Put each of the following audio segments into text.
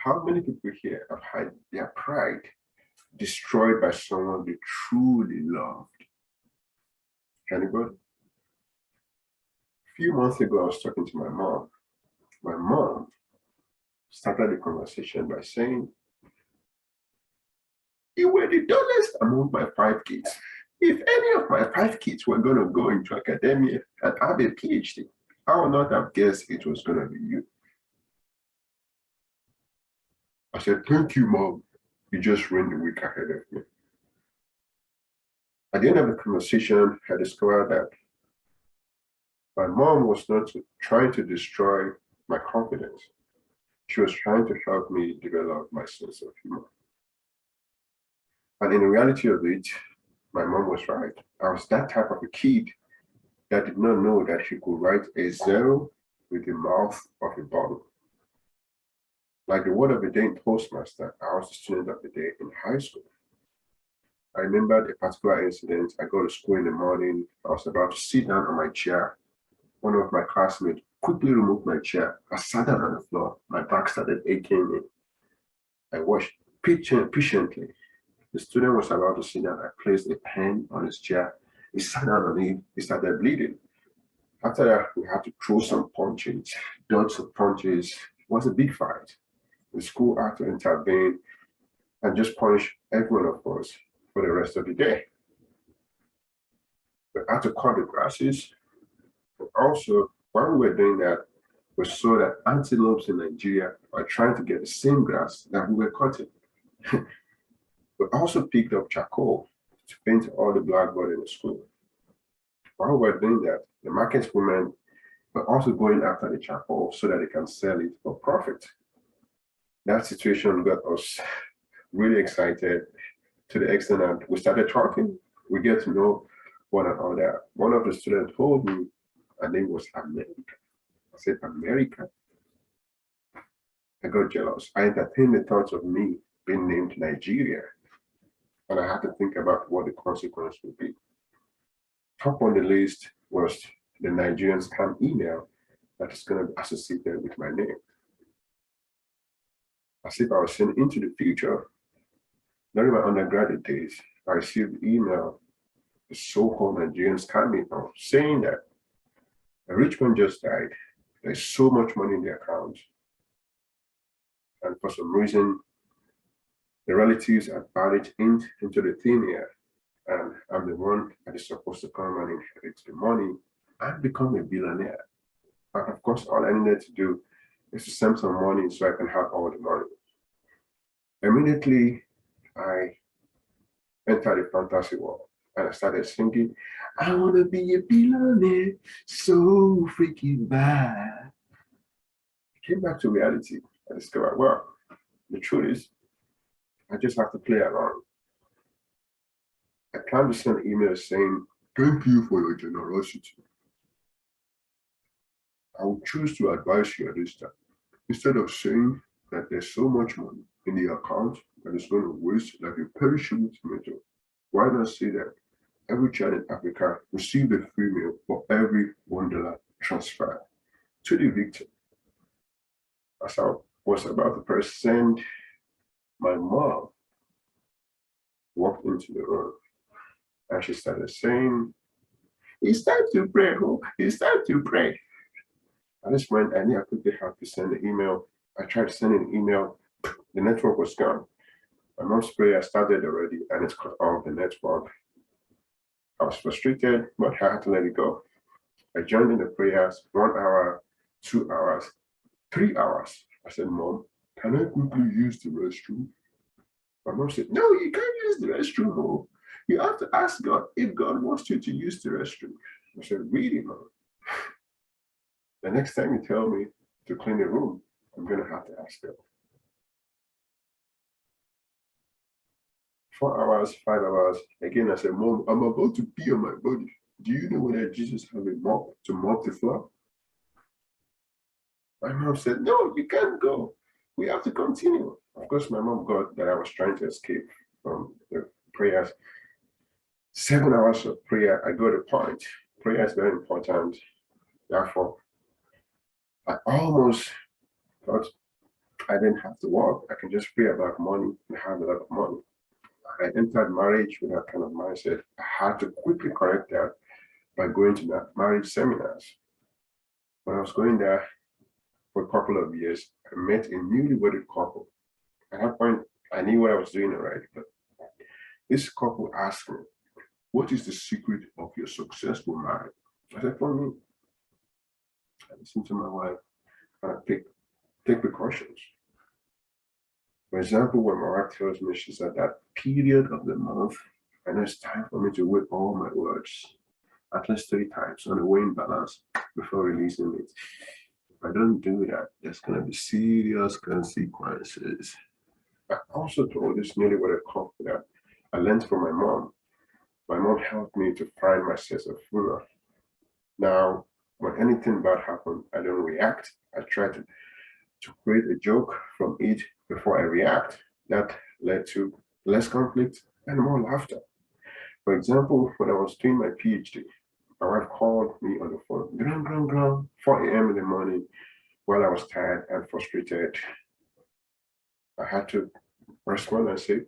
How many people here have had their pride destroyed by someone they truly loved? Anybody? A few months ago, I was talking to my mom. My mom started the conversation by saying, "You were the dullest among my 5 kids. If any of my 5 kids were going to go into academia and have a PhD, I would not have guessed it was going to be you." I said, "Thank you, Mom. You just ran the week ahead of me." At the end of the conversation, I discovered that my mom was not trying to destroy my confidence. She was trying to help me develop my sense of humor. And in the reality of it, my mom was right. I was that type of a kid that did not know that she could write a zero with the mouth of a bottle. Like the word of the day in Postmaster, I was the student of the day in high school. I remembered a particular incident. I go to school in the morning. I was about to sit down on my chair. One of my classmates quickly removed my chair. I sat down on the floor. My back started aching. I watched patiently. The student was about to sit down. I placed a pen on his chair. He sat down on it. He started bleeding. After that, we had to throw some punches, dodge some punches. It was a big fight. The school had to intervene and just punish every one of us for the rest of the day. We had to cut the grasses. But also, while we were doing that, we saw that antelopes in Nigeria are trying to get the same grass that we were cutting. We also picked up charcoal to paint all the blackboard in the school. While we were doing that, the market women were also going after the charcoal so that they can sell it for profit. That situation got us really excited to the extent that we started talking. We get to know one another. One of the students told me her name was America. I said, "America?" I got jealous. I entertained the thoughts of me being named Nigeria, and I had to think about what the consequence would be. Top on the list was the Nigerian scam email that is going to be associated with my name. As if I was seen into the future. During my undergraduate days, I received email, the so-called Nigerian scam email, saying that a rich man just died. There's so much money in the account. And for some reason, the relatives are buried into the thin air. And I'm the one that is supposed to come and inherit the money and become a billionaire. And of course, all I needed to do is to send some money so I can have all the money. Immediately, I entered the fantasy world and I started singing, "I want to be a billionaire, so freaking bad." I came back to reality. I discovered, well, the truth is, I just have to play along. I plan to send an email saying, "Thank you for your generosity. I would choose to advise you at this time. Instead of saying that there's so much money in the account that is going to waste like a perishable tomato, why not say that every child in Africa received a free meal for every $1 transfer to the victim?" As I was about to press send, my mom walked into the room and she started saying, "It's time to pray, oh, it's time to pray." At this point, I knew I quickly had to send an email. I tried to send an email, the network was gone. My mom's prayer started already and it's cut off the network. I was frustrated, but I had to let it go. I joined in the prayers 1 hour, 2 hours, 3 hours. I said, "Mom, can I quickly use the restroom?" My mom said, "No, you can't use the restroom, Mom. You have to ask God if God wants you to use the restroom." I said, "Really, Mom? The next time you tell me to clean the room, I'm going to have to ask God." 4 hours, 5 hours. Again, I said, "Mom, I'm about to pee on my body. Do you know whether Jesus has a mop to mop the floor?" My mom said, "No, you can't go. We have to continue." Of course, my mom got that I was trying to escape from the prayers. 7 hours of prayer, I got a point. Prayer is very important. Therefore, I almost thought I didn't have to work. I can just pray about money and have a lot of money. I entered marriage with that kind of mindset. I had to quickly correct that by going to the marriage seminars. When I was going there for a couple of years, I met a newly wedded couple. At that point, I knew what I was doing already, but this couple asked me, "What is the secret of your successful marriage?" I said, "For me, I listen to my wife and I take precautions." For example, when my wife tells me she's at that period of the month, and it's time for me to weigh all my words at least 3 times on a weighing balance before releasing it. If I don't do that, there's going to be serious consequences. I also told this newlywed couple that I learned from my mom. My mom helped me to find my sense of humor. Now, when anything bad happens, I don't react. I try to create a joke from it before I react. That led to less conflict and more laughter. For example, when I was doing my PhD, my wife called me on the phone, grang, grang, grang, 4 a.m. in the morning while I was tired and frustrated. I had to respond and say,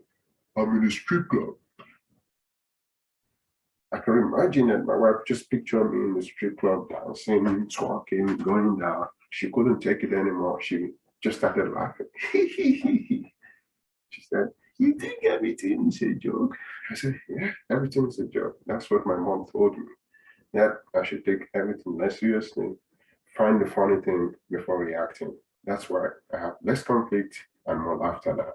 "I'm in a strip club." I can imagine that my wife just pictured me in the strip club dancing, talking, going down. She couldn't take it anymore. She just started laughing. She said, "You think everything is a joke?" I said, "Yeah, everything is a joke." That's what my mom told me. That I should take everything less seriously, find the funny thing before reacting. That's why I have less conflict and more laughter now.